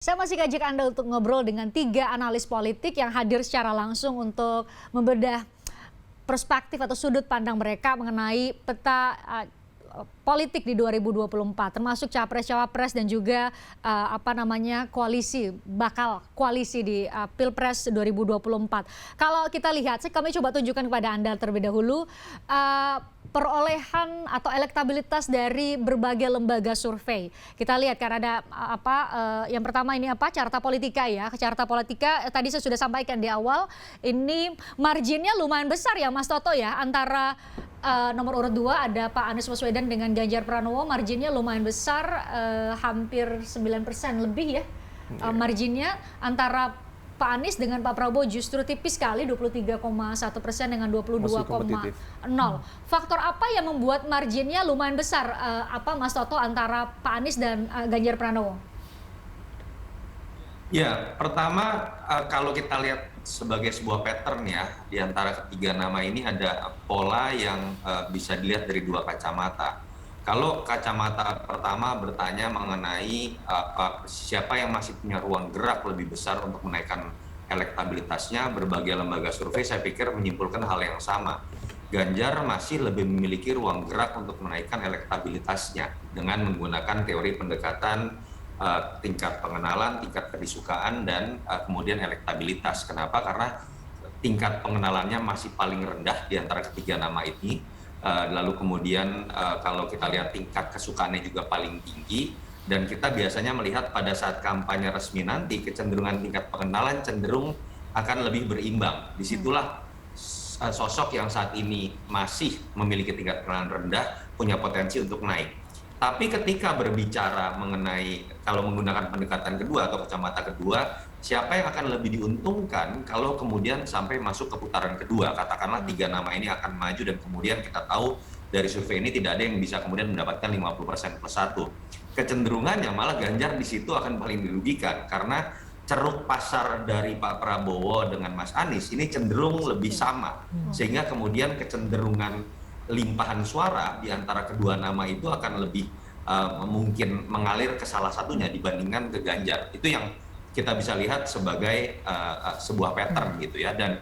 Saya masih ngajak Anda untuk ngobrol dengan 3 analis politik yang hadir secara langsung untuk membedah perspektif atau sudut pandang mereka mengenai peta politik di 2024, termasuk capres-cawapres dan juga bakal koalisi di Pilpres 2024. Kalau kita lihat, kami coba tunjukkan kepada Anda terlebih dahulu perolehan atau elektabilitas dari berbagai lembaga survei. Kita lihat kan ada yang pertama ini Carta Politika ya. Carta Politika tadi saya sudah sampaikan di awal, ini marginnya lumayan besar ya Mas Toto ya, antara nomor urut 2 ada Pak Anies Baswedan dengan Ganjar Pranowo, marginnya lumayan besar, hampir 9% lebih ya. Marginnya antara Pak Anies dengan Pak Prabowo justru tipis sekali, 23,1% dengan 22,0. Faktor apa yang membuat marginnya lumayan besar, Mas Toto, antara Pak Anies dan Ganjar Pranowo? Ya, pertama kalau kita lihat sebagai sebuah pattern ya, di antara ketiga nama ini ada pola yang bisa dilihat dari 2 kacamata. Kalau kacamata pertama bertanya mengenai siapa yang masih punya ruang gerak lebih besar untuk menaikkan elektabilitasnya, berbagai lembaga survei saya pikir menyimpulkan hal yang sama. Ganjar masih lebih memiliki ruang gerak untuk menaikkan elektabilitasnya dengan menggunakan teori pendekatan tingkat pengenalan, tingkat kedisukaan, dan kemudian elektabilitas. Kenapa? Karena tingkat pengenalannya masih paling rendah di antara ketiga nama ini. Lalu kemudian kalau kita lihat tingkat kesukaannya juga paling tinggi, dan kita biasanya melihat pada saat kampanye resmi nanti kecenderungan tingkat pengenalan cenderung akan lebih berimbang. Disitulah sosok yang saat ini masih memiliki tingkat pengenalan rendah punya potensi untuk naik. Tapi ketika berbicara mengenai kalau menggunakan pendekatan kedua atau kacamata kedua, siapa yang akan lebih diuntungkan kalau kemudian sampai masuk ke putaran kedua? Katakanlah 3 nama ini akan maju dan kemudian kita tahu dari survei ini tidak ada yang bisa kemudian mendapatkan 50% plus 1. Kecenderungannya malah Ganjar di situ akan paling dirugikan karena ceruk pasar dari Pak Prabowo dengan Mas Anies ini cenderung lebih sama. Sehingga kemudian kecenderungan limpahan suara di antara kedua nama itu akan lebih mungkin mengalir ke salah satunya dibandingkan ke Ganjar. Itu yang kita bisa lihat sebagai sebuah pattern gitu ya. Dan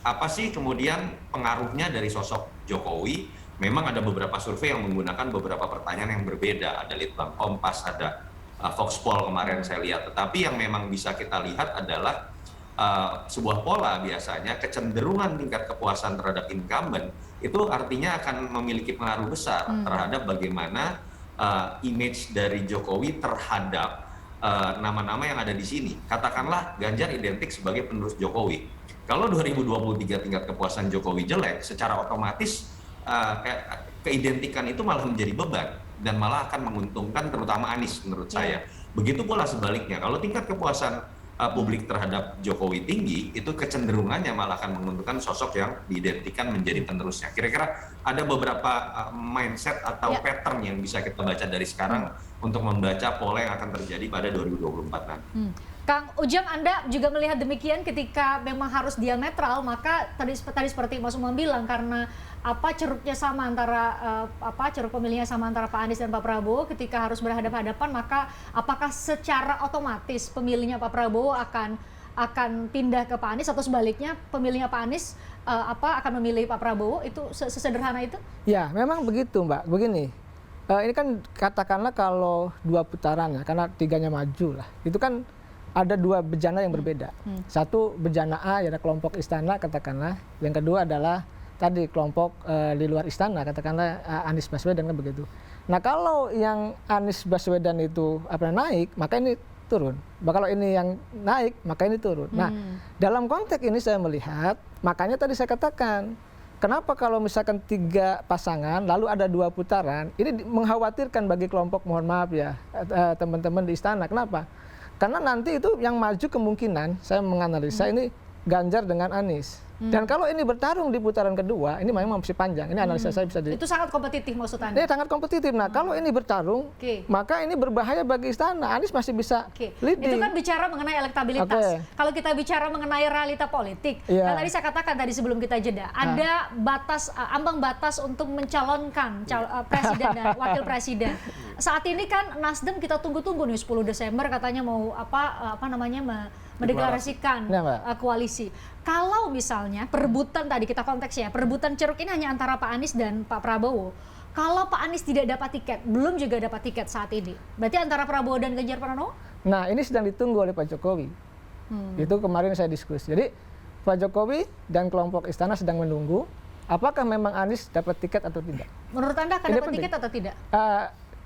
apa sih kemudian pengaruhnya dari sosok Jokowi? Memang ada beberapa survei yang menggunakan beberapa pertanyaan yang berbeda. Ada Litbang Kompas, ada Foxpol kemarin saya lihat. Tetapi yang memang bisa kita lihat adalah sebuah pola biasanya kecenderungan tingkat kepuasan terhadap incumbent itu artinya akan memiliki pengaruh besar terhadap bagaimana image dari Jokowi terhadap nama-nama yang ada di sini. Katakanlah Ganjar identik sebagai penerus Jokowi. Kalau 2023 tingkat kepuasan Jokowi jelek, secara otomatis keidentikan itu malah menjadi beban dan malah akan menguntungkan terutama Anies menurut saya. Begitu pula sebaliknya, kalau tingkat kepuasan publik terhadap Jokowi tinggi, itu kecenderungannya malah akan menguntungkan sosok yang diidentikan menjadi penerusnya. Kira-kira ada beberapa mindset atau pattern yang bisa kita baca dari sekarang untuk membaca pola yang akan terjadi pada 2024 nanti. Kang Ujang, Anda juga melihat demikian ketika memang harus diametral, maka tadi seperti Mas Umam bilang, karena ceruknya sama antara ceruk pemilihnya sama antara Pak Anies dan Pak Prabowo, ketika harus berhadapan-hadapan, maka apakah secara otomatis pemilihnya Pak Prabowo akan pindah ke Pak Anies atau sebaliknya pemilihnya Pak Anies akan memilih Pak Prabowo? Itu sesederhana itu? Ya, memang begitu, Mbak. Begini, ini kan katakanlah kalau 2 putaran ya, karena 3-nya maju lah. Itu kan ada 2 bejana yang berbeda. Satu bejana A, ya ada kelompok istana katakanlah. Yang kedua adalah tadi kelompok di luar istana, katakanlah Anies Baswedan kan begitu. Nah kalau yang Anies Baswedan itu naik, maka ini turun. Kalau ini yang naik, maka ini turun. Nah dalam konteks ini saya melihat, makanya tadi saya katakan, kenapa kalau misalkan 3 pasangan, lalu ada 2 putaran, ini mengkhawatirkan bagi kelompok, mohon maaf ya, teman-teman di istana. Kenapa? Karena nanti itu yang maju kemungkinan, saya menganalisa ini Ganjar dengan Anies. Dan kalau ini bertarung di putaran kedua, ini memang masih panjang. Ini analisa saya bisa Itu sangat kompetitif maksud Anda? Ini sangat kompetitif. Nah, kalau ini bertarung, maka ini berbahaya bagi istana. Anies masih bisa leading. Itu kan bicara mengenai elektabilitas. Kalau kita bicara mengenai realita politik, kan tadi saya katakan tadi sebelum kita jeda, ada batas ambang batas untuk mencalonkan presiden dan wakil presiden. Saat ini kan Nasdem kita tunggu-tunggu nih 10 Desember katanya mau mendeklarasikan koalisi. Kalau misalnya perebutan tadi kita konteksnya, perebutan ceruk ini hanya antara Pak Anies dan Pak Prabowo. Kalau Pak Anies tidak dapat tiket, belum juga dapat tiket saat ini, berarti antara Prabowo dan Ganjar Pranowo? Nah, ini sedang ditunggu oleh Pak Jokowi. Itu kemarin saya diskusi. Jadi Pak Jokowi dan kelompok istana sedang menunggu apakah memang Anies dapat tiket atau tidak. Menurut Anda akan dapat tiket atau tidak?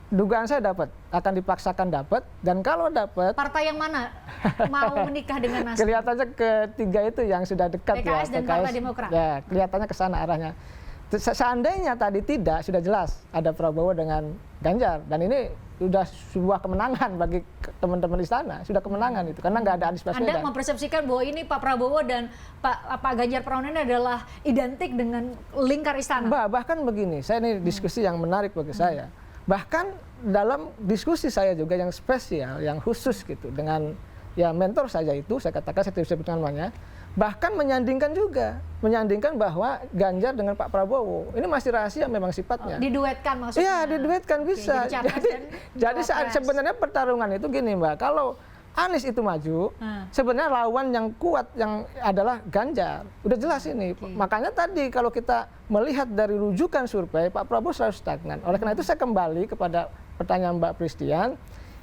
Dugaan saya dapat, akan dipaksakan dapat, dan kalau dapat... Partai yang mana mau menikah dengan Nasdem? Kelihatannya ketiga itu yang sudah dekat PKS dan Partai Demokrat? Ya, kelihatannya ke sana arahnya. Seandainya tadi tidak, sudah jelas ada Prabowo dengan Ganjar, dan ini sudah sebuah kemenangan bagi teman-teman istana, sudah kemenangan itu, karena nggak ada Anies Baswedan. Anda mempersepsikan bahwa ini Pak Prabowo dan Pak Ganjar Pranowo ini adalah identik dengan lingkar istana? Bahkan begini, saya ini diskusi yang menarik bagi saya. Bahkan dalam diskusi saya juga yang spesial, yang khusus gitu, dengan ya mentor saya itu, saya katakan, saya tidak sebut namanya, bahkan menyandingkan bahwa Ganjar dengan Pak Prabowo ini masih rahasia memang sifatnya. Diduetkan maksudnya? Iya, diduetkan bisa. Jadi saat sebenarnya pertarungan itu gini Mbak, kalau Anies itu maju, sebenarnya lawan yang kuat yang adalah Ganjar. Udah jelas ini. Makanya tadi kalau kita melihat dari rujukan survei, Pak Prabowo selalu stagnan. Oleh karena itu saya kembali kepada pertanyaan Mbak Pristian.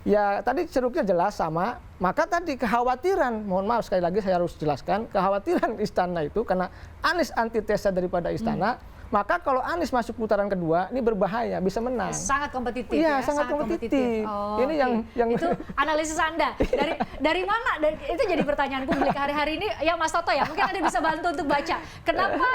Ya tadi ceruknya jelas sama, maka tadi kekhawatiran, mohon maaf sekali lagi saya harus jelaskan, kekhawatiran istana itu karena Anies antitesa daripada istana, maka kalau Anies masuk putaran kedua ini berbahaya, bisa menang. Sangat kompetitif. Iya, sangat kompetitif. Ini yang itu analisis Anda. Dari mana? Itu jadi pertanyaan publik hari-hari ini. Ya Mas Toto ya, mungkin Anda bisa bantu untuk baca. Kenapa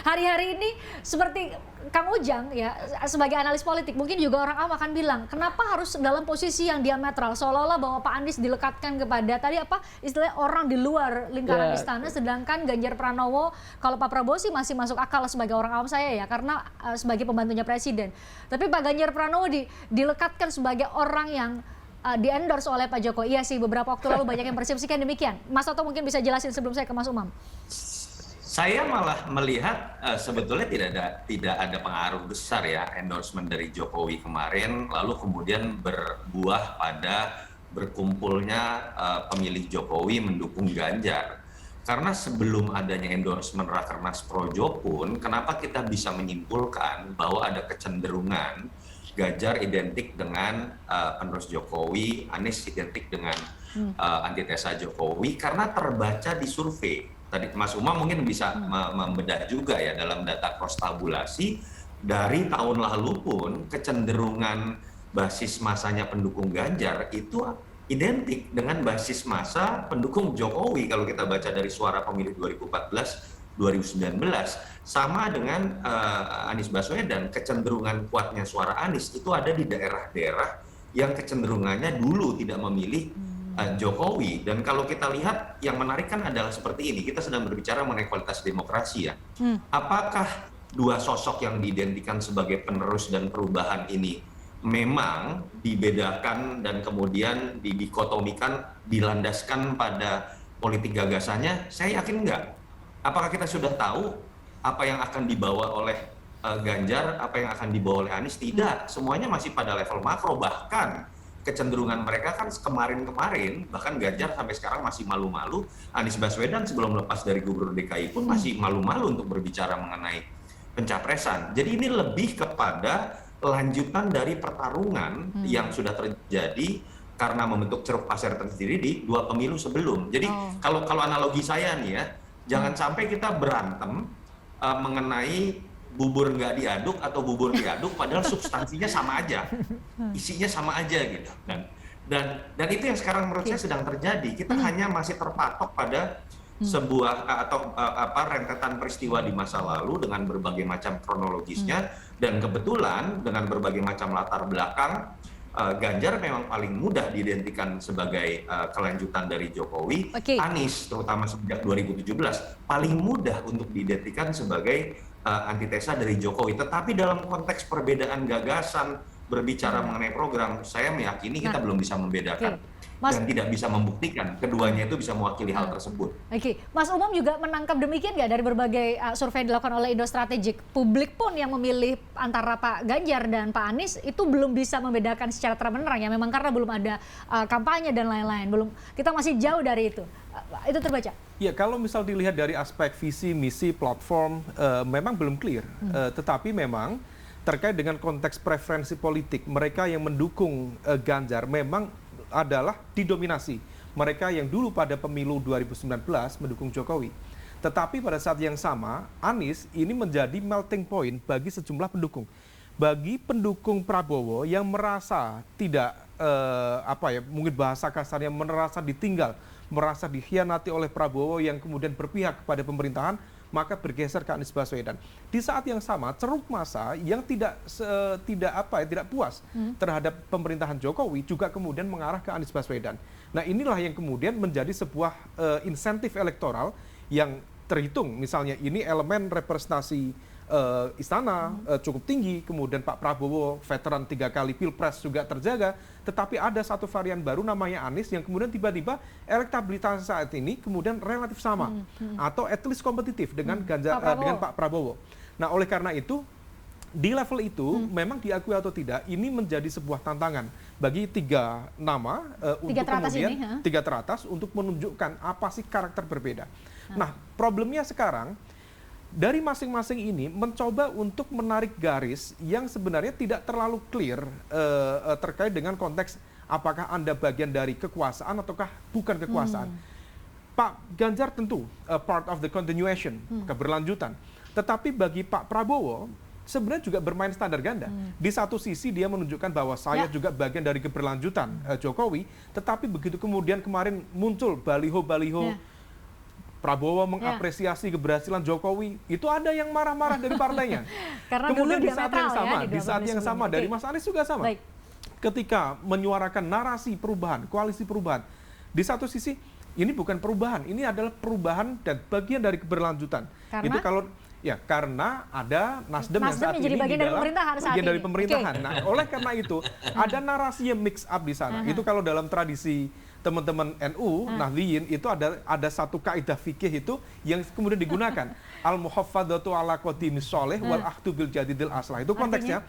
hari-hari ini seperti Kang Ujang ya sebagai analis politik, mungkin juga orang awam akan bilang, kenapa harus dalam posisi yang diametral, seolah-olah bahwa Pak Anies dilekatkan kepada tadi istilahnya orang di luar lingkaran istana, sedangkan Ganjar Pranowo, kalau Pak Prabowo sih masih masuk akal sebagai orang awam saya ya, karena sebagai pembantunya presiden. Tapi Pak Ganjar Pranowo dilekatkan sebagai orang yang di-endorse oleh Pak Jokowi. Iya sih, beberapa waktu lalu banyak yang persepsikan demikian. Mas Toto mungkin bisa jelasin sebelum saya ke Mas Umam. Saya malah melihat sebetulnya tidak ada pengaruh besar ya endorsement dari Jokowi kemarin, lalu kemudian berbuah pada berkumpulnya pemilih Jokowi mendukung Ganjar. Karena sebelum adanya endorsement Rakernas Projo pun, kenapa kita bisa menyimpulkan bahwa ada kecenderungan Ganjar identik dengan penerus Jokowi, Anies identik dengan antitesa Jokowi, karena terbaca di survei. Tadi Mas Umam mungkin bisa membedah juga ya dalam data cross tabulasi dari tahun lalu pun kecenderungan basis masanya pendukung Ganjar itu identik dengan basis massa pendukung Jokowi kalau kita baca dari suara pemilih 2014 2019 sama dengan Anies Baswedan. Kecenderungan kuatnya suara Anies itu ada di daerah-daerah yang kecenderungannya dulu tidak memilih Jokowi. Dan kalau kita lihat yang menarik kan adalah seperti ini, kita sedang berbicara mengenai kualitas demokrasi ya. Apakah dua sosok yang diidentikan sebagai penerus dan perubahan ini memang dibedakan dan kemudian didikotomikan, dilandaskan pada politik gagasannya? Saya yakin enggak. Apakah kita sudah tahu apa yang akan dibawa oleh Ganjar, apa yang akan dibawa oleh Anies? Tidak, semuanya masih pada level makro. Bahkan kecenderungan mereka kan kemarin-kemarin, bahkan Ganjar sampai sekarang masih malu-malu, Anies Baswedan sebelum lepas dari Gubernur DKI pun masih malu-malu untuk berbicara mengenai pencapresan. Jadi ini lebih kepada lanjutan dari pertarungan yang sudah terjadi karena membentuk ceruk pasar tersendiri di dua pemilu sebelum. Jadi kalau analogi saya nih ya, jangan sampai kita berantem mengenai bubur nggak diaduk atau bubur diaduk padahal substansinya sama aja, isinya sama aja gitu. Dan itu yang sekarang menurut saya sedang terjadi. Kita hanya masih terpatok pada sebuah atau rentetan peristiwa di masa lalu dengan berbagai macam kronologisnya, dan kebetulan dengan berbagai macam latar belakang Ganjar memang paling mudah diidentikan sebagai kelanjutan dari Jokowi. Anies terutama sejak 2017 paling mudah untuk diidentikan sebagai antitesa dari Jokowi. Tetapi dalam konteks perbedaan gagasan berbicara mengenai program, saya meyakini kita belum bisa membedakan. Dan tidak bisa membuktikan keduanya itu bisa mewakili hal tersebut. Mas Umam juga menangkap demikian nggak dari berbagai survei yang dilakukan oleh Indostrategik? Publik pun yang memilih antara Pak Ganjar dan Pak Anies itu belum bisa membedakan secara terang-benerang ya, memang karena belum ada kampanye dan lain-lain. Kita masih jauh dari itu. Itu terbaca? Ya, kalau misal dilihat dari aspek visi, misi, platform, memang belum clear. Tetapi memang terkait dengan konteks preferensi politik, mereka yang mendukung Ganjar memang adalah didominasi mereka yang dulu pada pemilu 2019 mendukung Jokowi. Tetapi pada saat yang sama, Anies ini menjadi melting point bagi sejumlah pendukung. Bagi pendukung Prabowo yang merasa tidak, mungkin bahasa kasarnya merasa ditinggal, merasa dikhianati oleh Prabowo yang kemudian berpihak kepada pemerintahan, maka bergeser ke Anies Baswedan. Di saat yang sama, ceruk massa yang tidak puas terhadap pemerintahan Jokowi juga kemudian mengarah ke Anies Baswedan. Nah, inilah yang kemudian menjadi sebuah insentif elektoral yang terhitung. Misalnya ini elemen representasi istana cukup tinggi, kemudian Pak Prabowo veteran 3 kali pilpres juga terjaga, tetapi ada satu varian baru namanya Anies yang kemudian tiba-tiba elektabilitas saat ini kemudian relatif sama atau at least kompetitif dengan dengan Pak Prabowo. Nah, oleh karena itu di level itu memang diakui atau tidak ini menjadi sebuah tantangan bagi 3 nama untuk kemudian 3 teratas untuk menunjukkan apa sih karakter berbeda. Nah, problemnya sekarang dari masing-masing ini mencoba untuk menarik garis yang sebenarnya tidak terlalu clear terkait dengan konteks apakah Anda bagian dari kekuasaan ataukah bukan kekuasaan. Pak Ganjar tentu part of the continuation, keberlanjutan. Tetapi bagi Pak Prabowo sebenarnya juga bermain standar ganda. Di satu sisi dia menunjukkan bahwa saya juga bagian dari keberlanjutan Jokowi, tetapi begitu kemudian kemarin muncul baliho-baliho Prabowo mengapresiasi keberhasilan Jokowi, itu ada yang marah-marah dari partainya. Karena kemudian dulu di saat yang sama, dari Mas Anies juga sama. Ketika menyuarakan narasi perubahan, koalisi perubahan, di satu sisi ini bukan perubahan, ini adalah perubahan dan bagian dari keberlanjutan. Itu kalau karena ada Nasdem yang saat ini bagian dari pemerintahan bagian dari pemerintahan. Nah, oleh karena itu ada narasi yang mix up di sana. Itu kalau dalam tradisi teman-teman NU, Nahdliyin, itu ada satu kaidah fikih itu yang kemudian digunakan. Al-muhaffadzatu ala qadimis sholih wal ahdu bil jadidil aslah. Itu konteksnya,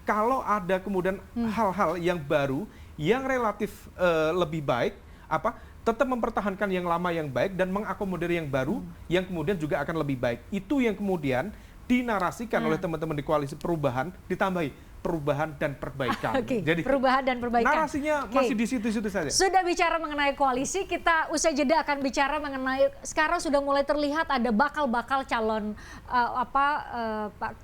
kalau ada kemudian hal-hal yang baru, yang relatif lebih baik, tetap mempertahankan yang lama yang baik dan mengakomodir yang baru, yang kemudian juga akan lebih baik. Itu yang kemudian dinarasikan oleh teman-teman di koalisi perubahan, ditambahi perubahan dan perbaikan. Jadi perubahan dan perbaikan. Narasinya masih di situ-situ saja. Sudah bicara mengenai koalisi, kita usai jeda akan bicara mengenai sekarang sudah mulai terlihat ada bakal calon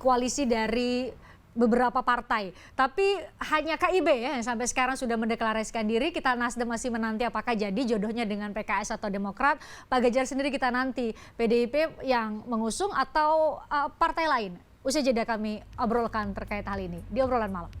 koalisi dari beberapa partai. Tapi hanya KIB ya yang sampai sekarang sudah mendeklarasikan diri. Kita Nasdem masih menanti apakah jadi jodohnya dengan PKS atau Demokrat. Pak Ganjar sendiri kita nanti PDIP yang mengusung atau partai lain. Usai jeda kami obrolkan terkait hal ini di obrolan malam.